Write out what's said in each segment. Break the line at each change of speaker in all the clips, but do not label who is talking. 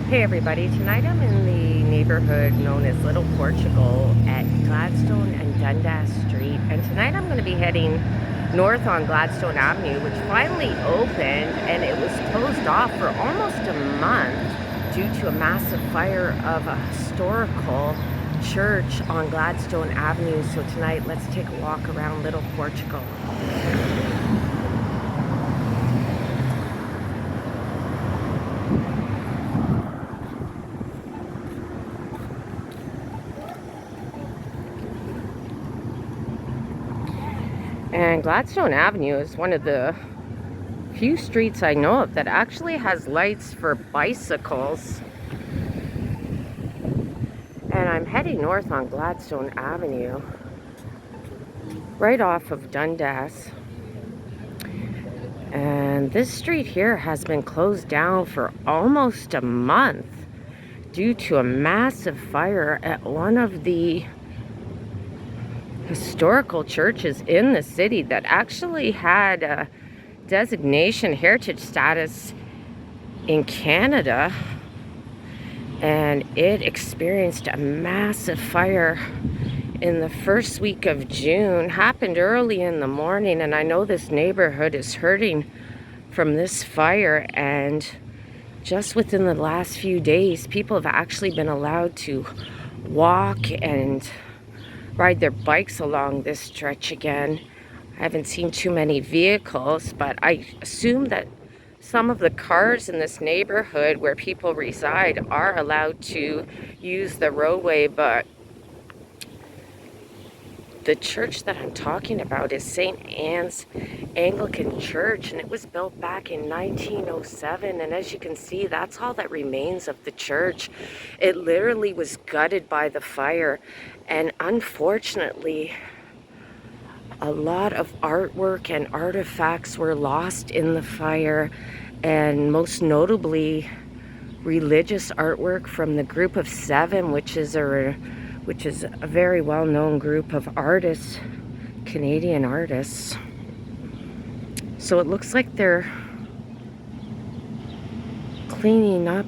Hey everybody, tonight I'm in the neighborhood known as Little Portugal at Gladstone and Dundas Street. And tonight I'm going to be heading north on Gladstone Avenue, which finally opened, and it was closed off for almost a month due to a massive fire of a historical church on Gladstone Avenue. So tonight let's take a walk around Little Portugal. And Gladstone Avenue is one of the few streets I know of that actually has lights for bicycles. And I'm heading north on Gladstone Avenue, right off of Dundas. And this street here has been closed down for almost a month due to a massive fire at one of the historical churches in the city that actually had a designation heritage status in Canada, and it experienced a massive fire in the first week of June. Happened early in the morning, and I know this neighborhood is hurting from this fire, and just within the last few days people have actually been allowed to walk and ride their bikes along this stretch again. I haven't seen too many vehicles, but I assume that some of the cars in this neighborhood where people reside are allowed to use the roadway. But the church that I'm talking about is St. Anne's Anglican Church, and it was built back in 1907. And as you can see, that's all that remains of the church. It literally was gutted by the fire, and unfortunately, a lot of artwork and artifacts were lost in the fire, and most notably religious artwork from the Group of Seven, which is a very well-known group of artists, Canadian artists. So it looks like they're cleaning up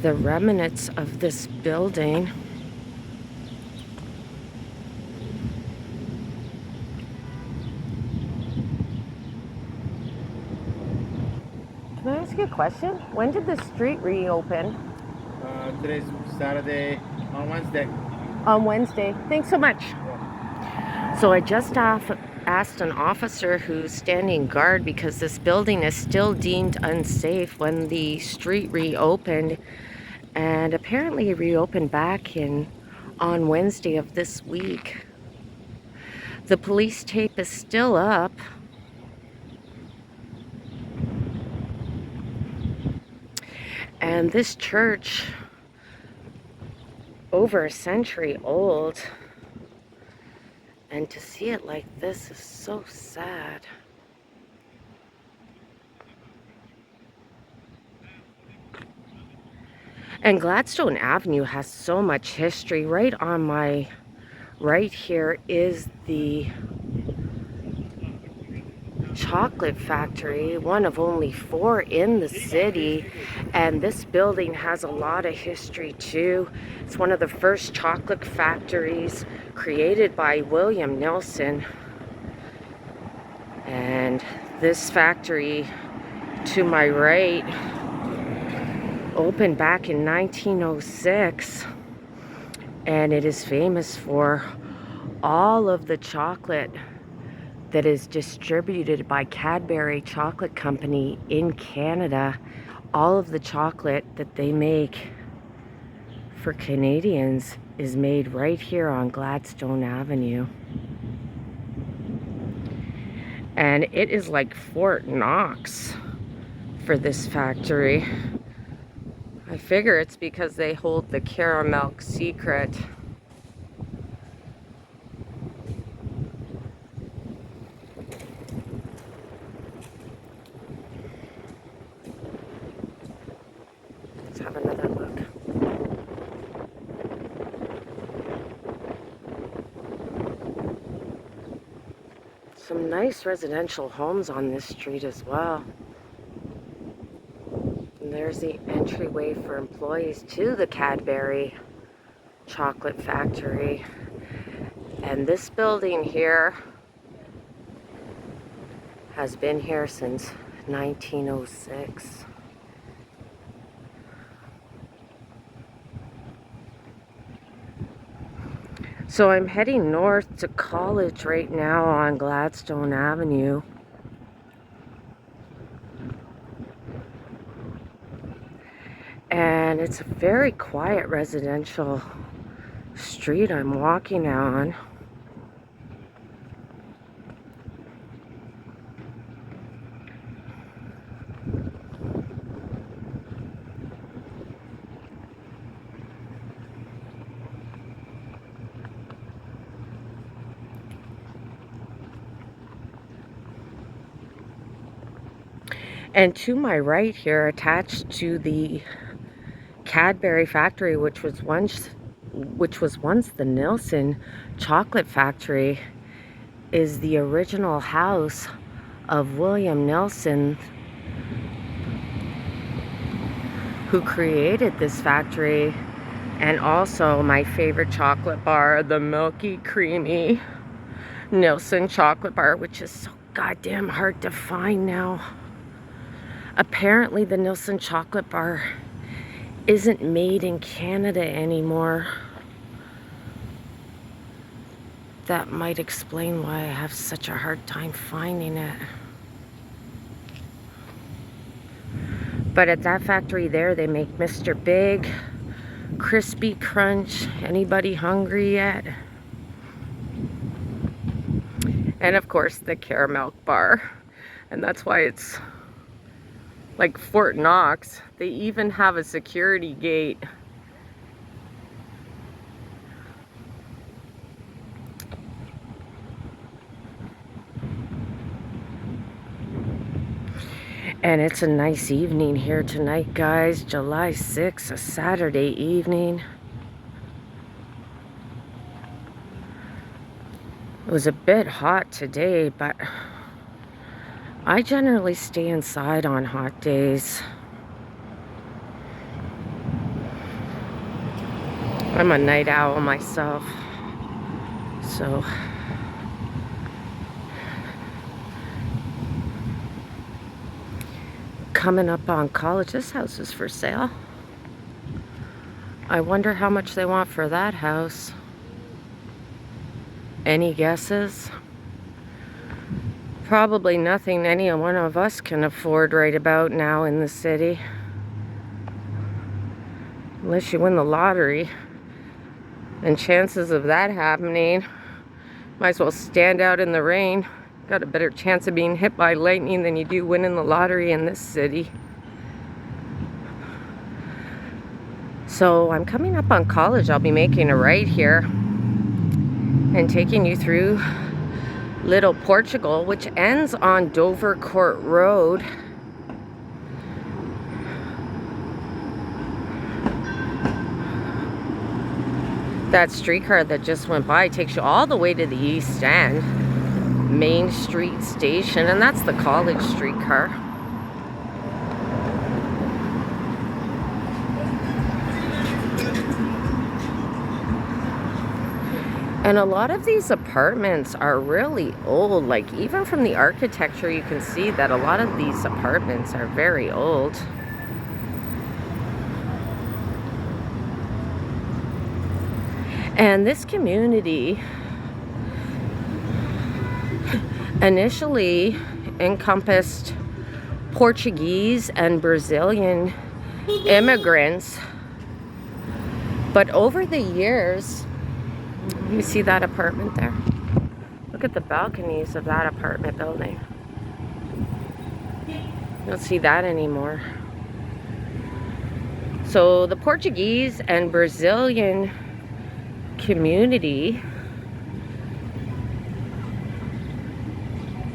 the remnants of this building. Can I ask you a question? When did the street reopen?
Today's Saturday, on Wednesday.
On Wednesday. Thanks so much. So I just asked an officer who's standing guard, because this building is still deemed unsafe, when the street reopened, and apparently it reopened back on Wednesday of this week. The police tape is still up. And this church, over a century old, and to see it like this is so sad. And Gladstone Avenue has so much history. Right on my right here is the chocolate factory, one of only 4 in the city, and this building has a lot of history too. It's one of the first chocolate factories created by William Nelson, and this factory to my right opened back in 1906, and it is famous for all of the chocolate that is distributed by Cadbury Chocolate Company in Canada. All of the chocolate that they make for Canadians is made right here on Gladstone Avenue. And it is like Fort Knox for this factory. I figure it's because they hold the caramel secret. Let's have another look. Some nice residential homes on this street as well. There's the entryway for employees to the Cadbury chocolate factory. And this building here has been here since 1906. So I'm heading north to college right now on Gladstone Avenue. And it's a very quiet residential street I'm walking on. And to my right here, attached to the Cadbury factory, which was once the Nilsson chocolate factory, is the original house of William Nilsson, who created this factory, and also my favorite chocolate bar, the Milky Creamy Nilsson chocolate bar, which is so goddamn hard to find now. Apparently the Nilsson chocolate bar isn't made in Canada anymore. That might explain why I have such a hard time finding it. But at that factory there, they make Mr. Big, Crispy Crunch. Anybody hungry yet? And of course the caramel bar. And that's why it's like Fort Knox. They even have a security gate. And it's a nice evening here tonight, guys. July 6th, a Saturday evening. It was a bit hot today, but I generally stay inside on hot days. I'm a night owl myself, so coming up on college. This house is for sale. I wonder how much they want for that house. Any guesses? Probably nothing any one of us can afford right about now in the city. Unless you win the lottery. And chances of that happening, might as well stand out in the rain. Got a better chance of being hit by lightning than you do winning the lottery in this city. So I'm coming up on college. I'll be making a right here and taking you through Little Portugal, which ends on Dover Court Road. That streetcar that just went by takes you all the way to the East End, Main Street Station, and that's the college streetcar. And a lot of these apartments are really old. Like, even from the architecture, you can see that a lot of these apartments are very old. And this community initially encompassed Portuguese and Brazilian immigrants. But over the years, you see that apartment there? Look at the balconies of that apartment building. You don't see that anymore. So the Portuguese and Brazilian community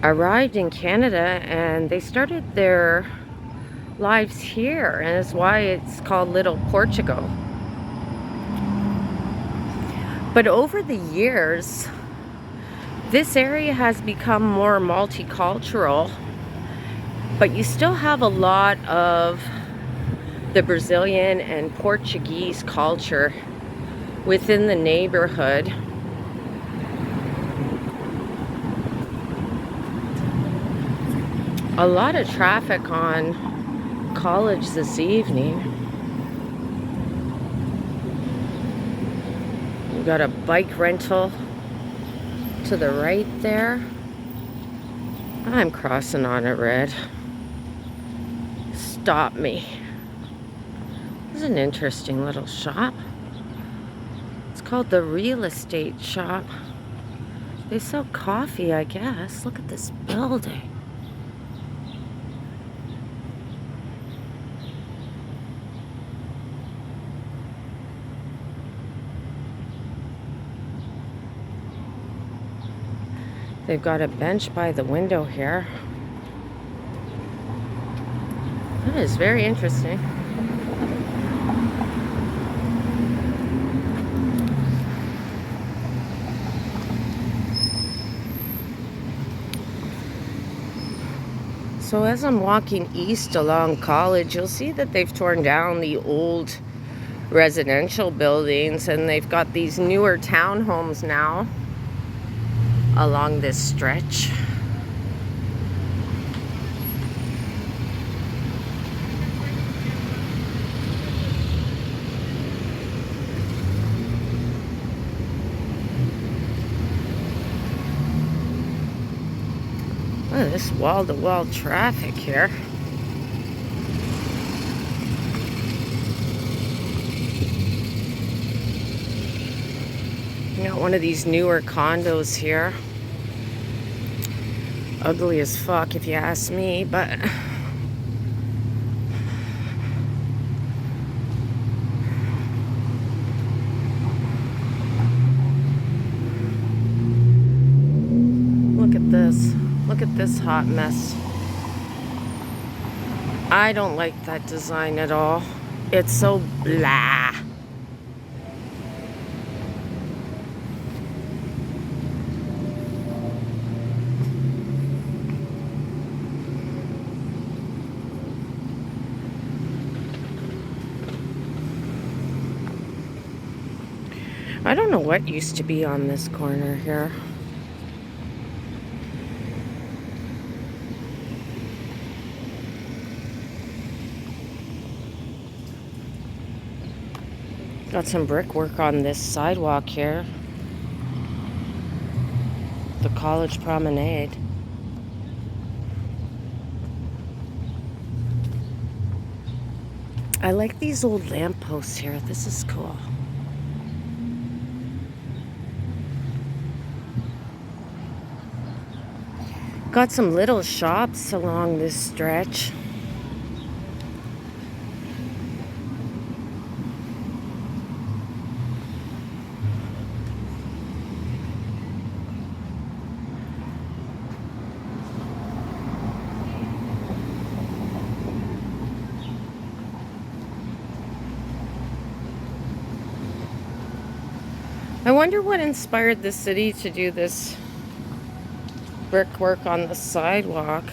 arrived in Canada and they started their lives here, and that's why it's called Little Portugal. But over the years, this area has become more multicultural, but you still have a lot of the Brazilian and Portuguese culture within the neighborhood. A lot of traffic on College this evening. We've got a bike rental to the right there. I'm crossing on a red. Stop me. This is an interesting little shop. It's called the Real Estate Shop. They sell coffee, I guess. Look at this building. They've got a bench by the window here. That is very interesting. So as I'm walking east along College, you'll see that they've torn down the old residential buildings and they've got these newer townhomes now along this stretch. Look at this wall-to-wall traffic here. You got one of these newer condos here. Ugly as fuck if you ask me, but look at this. Look at this hot mess. I don't like that design at all. It's so blah. I don't know what used to be on this corner here. Got some brickwork on this sidewalk here. The College Promenade. I like these old lampposts here. This is cool. Got some little shops along this stretch. I wonder what inspired the city to do this brickwork on the sidewalk.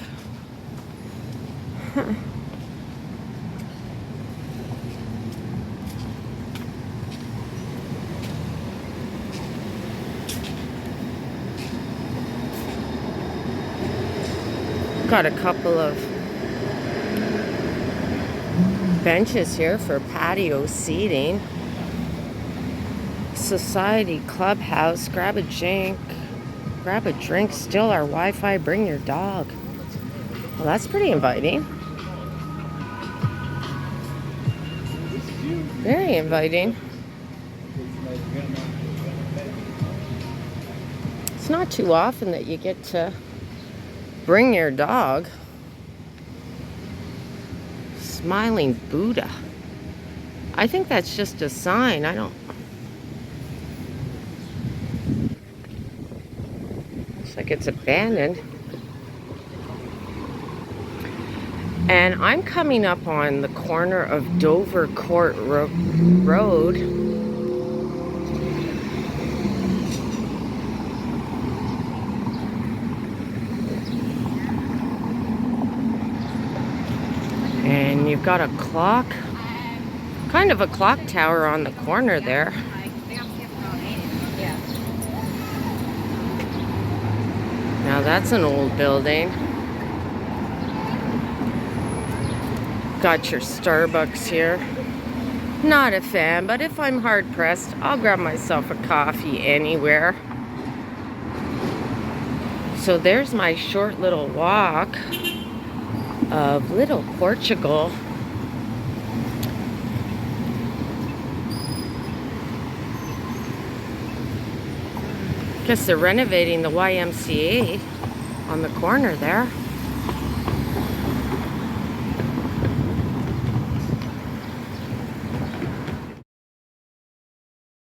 Huh. Got a couple of benches here for patio seating. Society Clubhouse, grab a drink, steal our Wi-Fi, bring your dog. Well, that's pretty inviting. Very inviting. It's not too often that you get to bring your dog. Smiling Buddha. I think that's just a sign. I don't... Looks like it's abandoned. And I'm coming up on the corner of Dover Court Road. And you've got a clock Kind of a clock tower on the corner there. Now that's an old building. Got your Starbucks here. Not a fan, but if I'm hard pressed, I'll grab myself a coffee anywhere. So there's my short little walk of Little Portugal. Guess they're renovating the YMCA on the corner there.